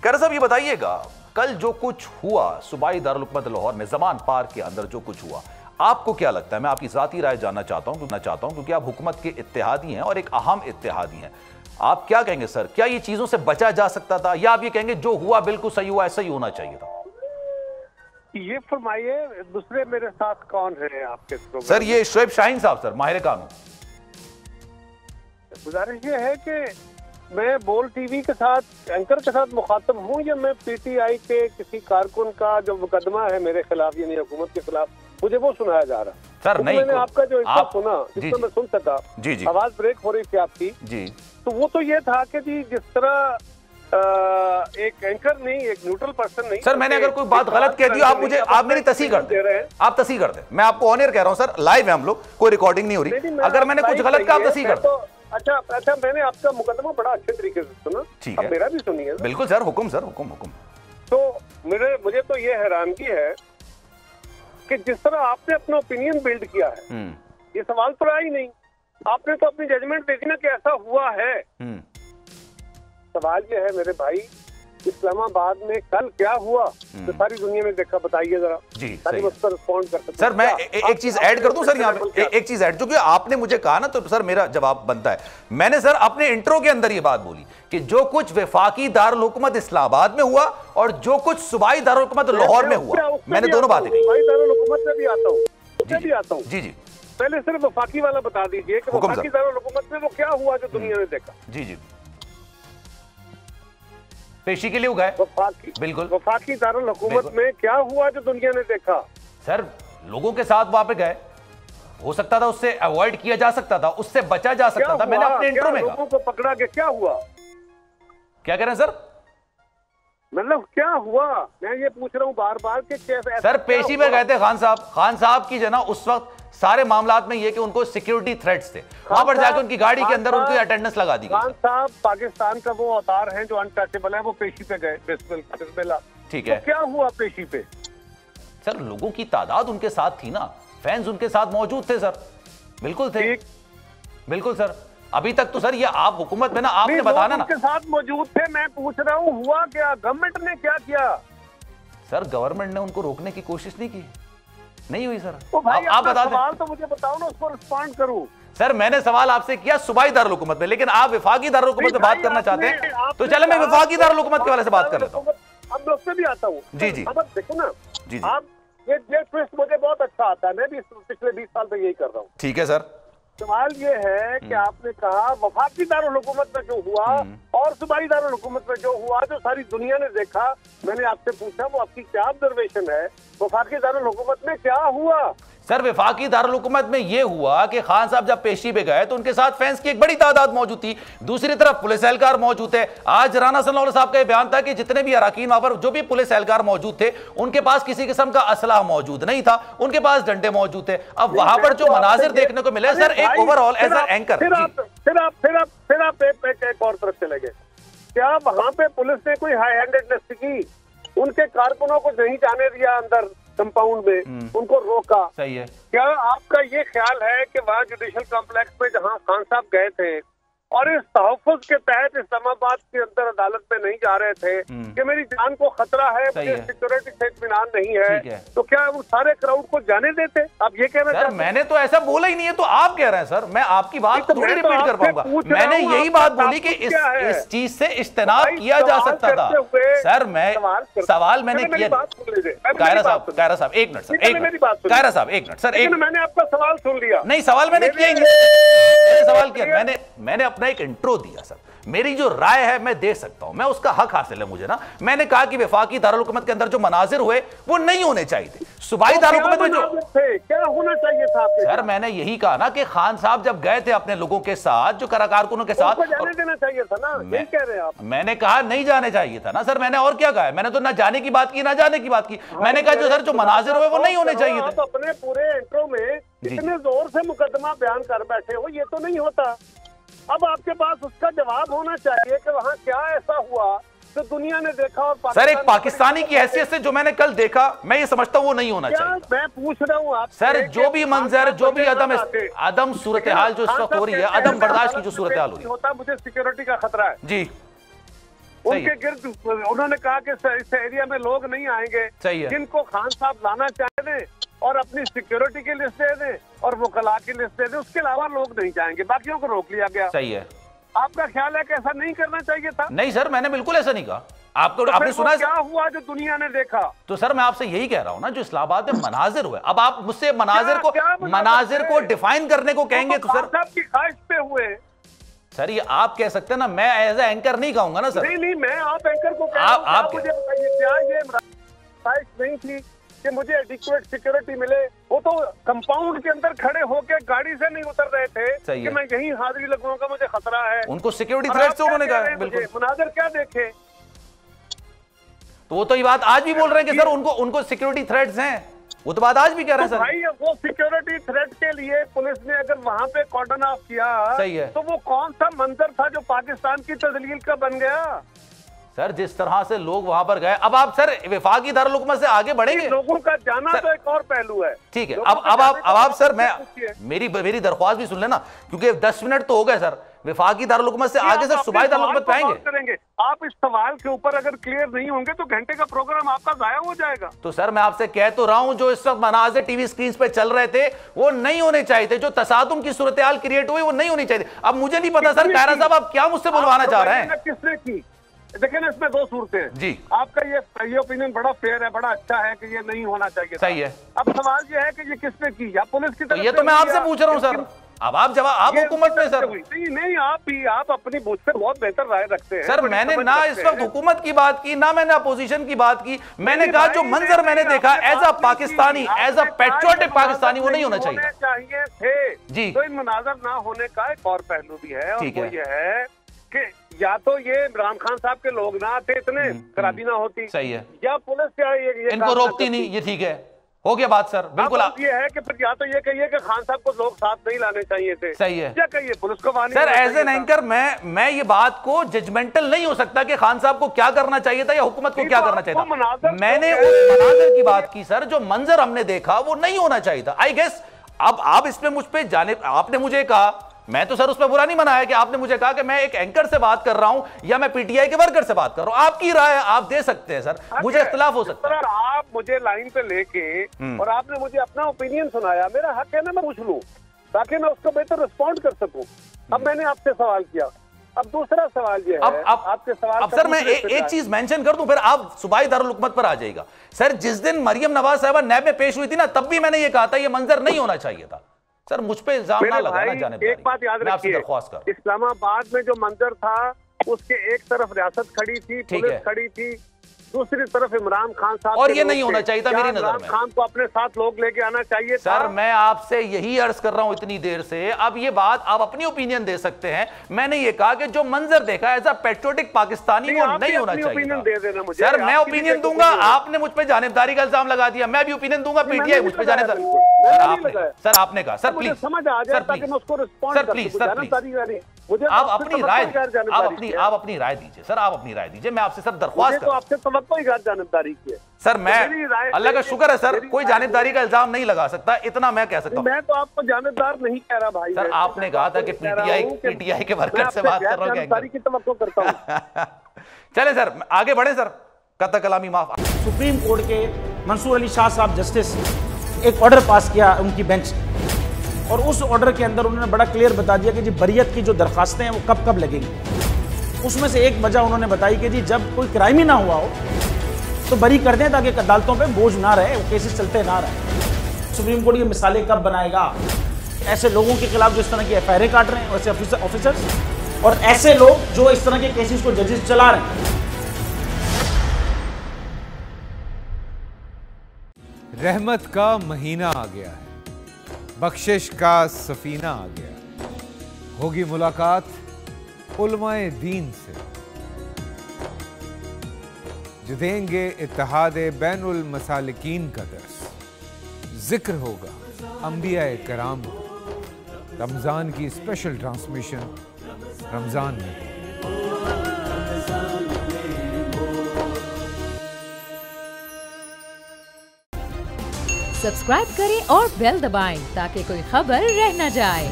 खैर साहब ये बताइएगा, कल जो कुछ हुआ सूबाई दारुल हुकूमत लाहौर में जमान पार्क के अंदर जो कुछ हुआ, आपको क्या लगता है? मैं आपकी ज़ाती राय जानना चाहता हूं क्योंकि आप हुकूमत के इत्तेहादी हैं और एक अहम इत्तेहादी हैं। आप क्या कहेंगे सर, क्या ये चीजों से बचा जा सकता था, या आप ये कहेंगे जो हुआ बिल्कुल सही हुआ, ऐसा ही होना चाहिए था? ये फरमाइए, दूसरे मेरे साथ कौन है आपके सर? ये शोएब शाहीन साहब सर, माहिर कानून। गुजारिश ये है कि मैं बोल टीवी के साथ एंकर के साथ मुखातब हूँ, या मैं पीटीआई के किसी कारकुन का जो मुकदमा है मेरे खिलाफ यानी हुकूमत के खिलाफ, मुझे वो सुनाया जा रहा है? सर नहीं, मैंने आपका जो इंटरव्यू सुना जिसमें मैं सुन सका, जी आवाज ब्रेक हो रही थी आपकी जी, तो वो तो ये था कि जी जिस तरह एक एंकर नहीं, एक न्यूट्रल पर्सन नहीं। सर मैंने अगर कोई बात गलत कह दी आप मेरी तस्हीह कर दें, आप तस्हीह कर दें। मैं आपको ऑन एयर कह रहा हूं सर, लाइव है हम लोग, कोई रिकॉर्डिंग नहीं हो रही। अगर मैंने कुछ गलत कहा आप तस्हीह कर दें। अच्छा, मैंने आपका मुकदमा बड़ा अच्छे तरीके से सुना, ठीक है, मेरा भी सुनिए। बिल्कुल सर, हुक्म सर, हुक्म। तो मुझे तो ये हैरानगी है कि जिस तरह आपने अपना ओपिनियन बिल्ड किया है, ये सवाल तो रहा ही नहीं। आपने तो अपनी जजमेंट दे दी ना कि ऐसा हुआ है। सवाल ये है मेरे भाई, इस्लामाबाद में कल क्या हुआ तो सारी दुनिया में देखा, बताइए जरा जी। उस पर रिस्पॉन्ड कर सकते। सर मैं एक चीज ऐड कर दूं सर यहाँ पे, एक चीज ऐड, जो कि आपने मुझे कहा ना, तो सर मेरा जवाब बनता है। मैंने सर अपने इंट्रो के अंदर ये बात बोली कि जो कुछ वफाकी दारुल हुकूमत इस्लामाबाद में हुआ और जो कुछ सूबाई दारुल हुकूमत लाहौर में हुआ, मैंने दोनों बातें कही। सूबाई दारुल हुकूमत में भी आता हूँ, जी। पहले सिर्फ वफाकी वाला बता दीजिए कि वफाकी दारुल हुकूमत में वो क्या हुआ जो दुनिया ने देखा। जी, पेशी के लिए उगाए, बिल्कुल। वफाकी दारुल हुकूमत में क्या हुआ जो दुनिया ने देखा? सर लोगों के साथ वहां पे गए, हो सकता था उससे अवॉइड किया जा सकता था, उससे बचा जा सकता था। मैंने अपने इंट्रो में लोगों को पकड़ा के क्या हुआ? क्या कह रहे हैं सर? मतलब क्या हुआ, मैं ये पूछ रहा हूँ बार बार कि कैसे? सर पेशी में गए थे खान साहब की जना उस वक्त सारे मामलात में ये कि उनको सिक्योरिटी थ्रेट्स थे, वहां पर जाकर उनकी गाड़ी के अंदर उनकी अटेंडेंस लगा दी गई। खान साहब पाकिस्तान का वो अवतार है जो अनटचेबल है, वो पेशी पे गए, ठीक है। तो क्या हुआ पेशी पे? सर लोगों की तादाद उनके साथ थी ना, फैंस उनके साथ मौजूद थे सर, बिल्कुल थे, बिल्कुल सर। अभी तक तो सर ये आप हुकूमत में ना, आपने बताना ना, उनके साथ मौजूद थे। मैं पूछ रहा हूँ हुआ क्या, गवर्नमेंट ने क्या किया? सर गवर्नमेंट ने उनको रोकने की कोशिश नहीं की, नहीं हुई सर। आप बता दें, सवाल तो मुझे बताओ ना, उस पर रिस्पॉन्ड करूं। सर मैंने सवाल आपसे किया सूबाई दारुल हुकूमत में, लेकिन आप वफाकी दारुल हुकूमत में बात करना चाहते हैं, तो चले मैं वफाकी दारुल हुकूमत के वाले से बात कर लेता हूँ। अब मैं उससे भी आता हूँ। जी। अब देखो ना, जी। आप ये ट्विस्ट मुझे बहुत अच्छा आता है, मैं भी पिछले 20 साल से यही कर रहा हूँ। ठीक है सर। सवाल ये है कि आपने कहा वफाकी दारुल हुकूमत में जो हुआ और सूबाई दारुल हुकूमत में जो हुआ, जो सारी दुनिया ने देखा, मैंने आपसे पूछा वो आपकी क्या ऑब्जर्वेशन है, वफाकी दारुल हुकूमत में क्या हुआ? सर वफाकी दारुल हुकूमत में यह हुआ कि खान साहब जब पेशी पे गए तो उनके साथ फैंस की एक बड़ी तादाद मौजूद थी, दूसरी तरफ पुलिस एहलकार मौजूद थे। आज राना सल्लल्लाहु साहब का यह बयान था कि जितने भी अराकीन वहां पर जो भी पुलिस एहलकार मौजूद थे, उनके पास किसी किस्म का असला मौजूद नहीं था, उनके पास डंडे मौजूद थे। अब वहां पर जो मनाजिर देखने को मिले सर, एक ओवरऑल एज ए एंकर, फिर आप एक और तरफ चले गए। क्या वहां पे पुलिस ने कोई हाई हैंडेडनेस की? उनके कारकुनों को नहीं जाने दिया अंदर कंपाउंड में, उनको रोका। सही है। क्या आपका ये ख्याल है कि वहाँ जुडिशल कॉम्प्लेक्स में जहाँ खान साहब गए थे और इस तहफ़्फ़ुज़ के तहत इस्लामाबाद के अंदर अदालत में नहीं जा रहे थे कि मेरी जान को खतरा है, मुझे सिक्योरिटी से इत्मीनान नहीं है, तो क्या वो सारे क्राउड को जाने देते? आप ये कह रहे हैं? मैंने तो ऐसा बोला ही नहीं है, तो आप कह रहे हैं सर। मैं आपकी बात को थोड़ी रिपीट कर पाऊंगा। मैंने यही बात बोली कि इस चीज से इज्तनाब किया जा सकता था। सर मैं सवाल मैंने किया। कायरा साहब एक मिनट सर, कायरा साहब एक मिनट सर, मैंने आपका सवाल सुन लिया। नहीं सवाल मैंने किया ही नहीं, सवाल किया मैंने अपना एक इंट्रो दिया सर। मेरी जो राय है मैं दे सकता हूं, मैं उसका हक हासिल है मुझे ना। मैंने कहा कि वफाकी दारुल हुकूमत के अंदर जो मनाजिर हुए वो नहीं होने चाहिए थे। सूबाई दारुल हुकूमत में जो क्या होना चाहिए था सर, मैंने यही कहा ना कि खान साहब जब गए थे अपने लोगों के साथ, जो कारकुनों के साथ, जाने देना चाहिए था ना, यही कह रहे हैं आप। मैंने कहा नहीं जाने चाहिए था ना सर। मैंने और क्या कहा? मैंने तो ना जाने की बात की ना जाने की बात की। मैंने कहा जो सर जो मनाजिर हुए वो नहीं होने चाहिए थे। अपने पूरे इंट्रो में इतने जोर से मुकदमा बयान कर बैठे हो, ये तो नहीं होता। अब आपके पास उसका जवाब होना चाहिए कि वहाँ क्या ऐसा हुआ तो दुनिया ने देखा। और सर एक पाकिस्तानी की हैसियत से जो मैंने कल देखा, मैं ये समझता हूँ वो नहीं होना चाहिए। मैं पूछ रहा हूँ आप सर, जो भी मंजर, जो भी अदम सूरत हाल जो इस वक्त हो रही है, अदम बर्दाश्त की जो सूरत हाल हो रही है, मुझे सिक्योरिटी का खतरा है जी, उनके गिर्द उन्होंने कहा कि इस एरिया में लोग नहीं आएंगे, जिनको खान साहब लाना चाहते और अपनी सिक्योरिटी की लिस्ट दे दें और वकला की लिस्ट दे दें, उसके अलावा लोग नहीं जाएंगे, बाकियों को रोक लिया गया। सही है। आपका ख्याल है कि ऐसा नहीं करना चाहिए था? नहीं सर, मैंने बिल्कुल ऐसा नहीं कहा। आपको तो आपने सुना क्या हुआ जो दुनिया ने देखा? तो सर मैं आपसे यही कह रहा हूं ना, जो इस्लामाबाद में मनाजिर हुए, अब आप मुझसे मनाजिर को डिफाइन करने को कहेंगे तो सर साहब की ख्वाहिश पे हुए। सर ये आप कह सकते हैं ना, मैं एज ए एंकर नहीं कहूंगा ना सर। नहीं, मैं आप एंकर को कह रहा हूं। आप मुझे बताइए, क्या ये ख्वाहिश नहीं थी कि मुझे एडिक्वेट सिक्योरिटी मिले? वो तो कंपाउंड के अंदर खड़े होकर गाड़ी से नहीं उतर रहे थे कि मैं यहीं हाजिरी लगूंगा, मुझे खतरा है। उनको सिक्योरिटी थ्रेट से उन्होंने कहा। बिल्कुल। मुनाजिर क्या देखे? तो वो तो ये बात आज भी बोल रहे हैं कि सर उनको सिक्योरिटी थ्रेट्स हैं, वो तो बात आज भी कह रहे हैं सर। भाई वो सिक्योरिटी थ्रेट के लिए पुलिस ने अगर वहां पे कॉर्डन ऑफ किया, सही है, तो वो कौन सा मंजर था जो पाकिस्तान की तजलील का बन गया? सर जिस तरह से लोग वहां पर गए, अब आप सर वफाकी दारुल हुकूमत से आगे बढ़ेंगे। लोगों का जाना तो एक और पहलू है। ठीक है, अब आप सर मैं मेरी दरख्वास्त भी सुन लेना, क्योंकि 10 मिनट तो हो गए सर। वफाकी दारुल हुकूमत से आगे सर सूबाई दारुल हुकूमत पे आएंगे। आप इस सवाल के ऊपर अगर क्लियर नहीं होंगे तो घंटे का प्रोग्राम आपका जाया हो जाएगा। तो सर मैं आपसे कह तो रहा हूं, जो इस वक्त मनाज़िर टीवी स्क्रीन पे चल रहे थे वो नहीं होने चाहिए थे, जो तसादुम की सूरत हाल क्रिएट हुई वो नहीं होनी चाहिए। अब मुझे नहीं पता सर कायरा साहब आप क्या मुझसे बुलवाना चाह रहे हैं? किसने की? देखिए ना, इसमें दो सूरतें हैं जी। आपका ये ओपिनियन बड़ा फेयर है, बड़ा अच्छा है कि ये नहीं होना चाहिए। सही है। अब सवाल ये है कि ये किसने की, या पुलिस की तरफ? ये तो मैं आपसे पूछ रहा हूँ सर। अब आप जवाब, आप हुकूमत में सर। नहीं, आप अपनी मुझसे बहुत बेहतर राय रखते हैं सर। मैंने ना इस वक्त हुकूमत की बात की, ना मैंने अपोजिशन की बात की। मैंने कहा जो मंजर मैंने देखा as a Pakistani, as a patriotic Pakistani, वो नहीं होना चाहिए थे जी। तो इन मुनाज़र ना होने का एक और पहलू भी है, और वो ये है कि या तो ये इमरान खान साहब के लोग ना आते, इतने खराबी ना होती, सही है, या पुलिस क्या इनको रोकती नहीं। ये ठीक है, हो गया बात सर। बिल्कुल ये है कि फिर या तो ये कहिए कि खान साहब को लोग साथ नहीं लाने चाहिए थे, सही है, या कहिए पुलिस को warning. Sir as an anchor मैं ये बात को जजमेंटल नहीं हो सकता कि खान साहब को क्या करना चाहिए था या हुकूमत को क्या करना चाहिए था। मैंने उस मनाज़िर की बात की सर, जो मंजर हमने देखा वो नहीं होना चाहिए था। आई गेस अब आप इसमें मुझ पे जाने, आपने मुझे कहा, मैं तो सर उस पर बुरा नहीं मनाया कि आपने मुझे कहा कि मैं एक एंकर से बात कर रहा हूं या मैं पीटीआई के वर्कर से बात कर रहा हूं। आपकी राय आप दे सकते हैं सर, मुझे इख्तिलाफ हो सकता है। आप मुझे लाइन पे लेके और आपने मुझे अपना ओपिनियन सुनाया, मेरा हक है ना मैं पूछ लूं, ताकि मैं उसको बेहतर रिस्पॉन्ड कर सकूं। अब मैंने आपसे सवाल किया, अब दूसरा सवाल ये है आपके सवाल। अब सर मैं एक चीज मेंशन कर दूं, फिर आप सूबाई दारुल हुकूमत पर आ जाएगा। सर जिस दिन मरियम नवाज साहिबा नैब में पेश हुई थी ना, तब भी मैंने ये कहा था ये मंजर नहीं होना चाहिए था। सर मुझ पे इल्जाम ना लगाना जानिबदारी। एक बात याद रखिए, इस्लामाबाद में जो मंजर था उसके एक तरफ रियासत खड़ी थी, पुलिस खड़ी थी, दूसरी तरफ इमरान खान साहब, और ये नहीं होना चाहिए था मेरी नजर में। खान को अपने साथ लोग लेके आना चाहिए था। सर मैं आपसे यही अर्ज कर रहा हूं इतनी देर से, अब ये बात आप अपनी ओपिनियन दे सकते हैं। मैंने ये कहा कि जो मंजर देखा एज अ पेट्रियोटिक पाकिस्तानी वो नहीं होना चाहिए। सर मैं ओपिनियन दूंगा, आपने मुझ पर जानिबदारी का इल्जाम लगा दिया, मैं भी ओपिनियन दूंगा, पीटीआई मुझ पर जानिबदारी। सर आपने कहा, सर प्लीज, समझ आ जाए ताकि मैं उसको respond sir please, sir please आप अपनी राय, आप अपनी राय दीजिए सर, आप अपनी राय दीजिए। मैं आपसे सर दरख्वास्त तो आपसे जानबदारी की है सर। मैं अल्लाह का शुक्र है सर, कोई जानिबदारी का इल्जाम नहीं लगा सकता, इतना मैं कह सकता हूं। मैं तो आपको जानिबदार नहीं कह रहा भाई। सर आपने कहा था कि पीटीआई के वर्कर से बात कर रहा हूं, जानिबदारी की तवक्को करता हूं। चले सर आगे बढ़े सर, कत कलामी माफ। सुप्रीम कोर्ट के मंसूर अली शाह साहब जस्टिस एक ऑर्डर पास किया उनकी बेंच, और उस ऑर्डर के अंदर उन्होंने बड़ा क्लियर बता दिया कि जी बरियत की जो दरखास्तें हैं वो कब कब लगेंगी। उसमें से एक वजह उन्होंने बताई कि जी जब कोई क्राइम ही ना हुआ हो तो बरी कर दें, ताकि अदालतों पे बोझ ना रहे, वो केसेस चलते ना रहे। सुप्रीम कोर्ट ये मिसालें कब बनाएगा ऐसे लोगों के खिलाफ जो इस तरह की एफआईआर काट रहे हैं, वैसे ऑफिसर्स, और ऐसे लोग जो इस तरह के केसेस को जजेस चला रहे हैं। रहमत का महीना आ गया है, बख्शिश का सफीना आ गया, होगी मुलाकात उलमाए दीन से, जो देंगे इत्तेहादे बैनुल मसालिकीन का दर्स, जिक्र होगा अंबियाए कराम का। रमजान की स्पेशल ट्रांसमिशन रमजान में। सब्सक्राइब करें और बेल दबाएं ताकि कोई खबर रह न जाए।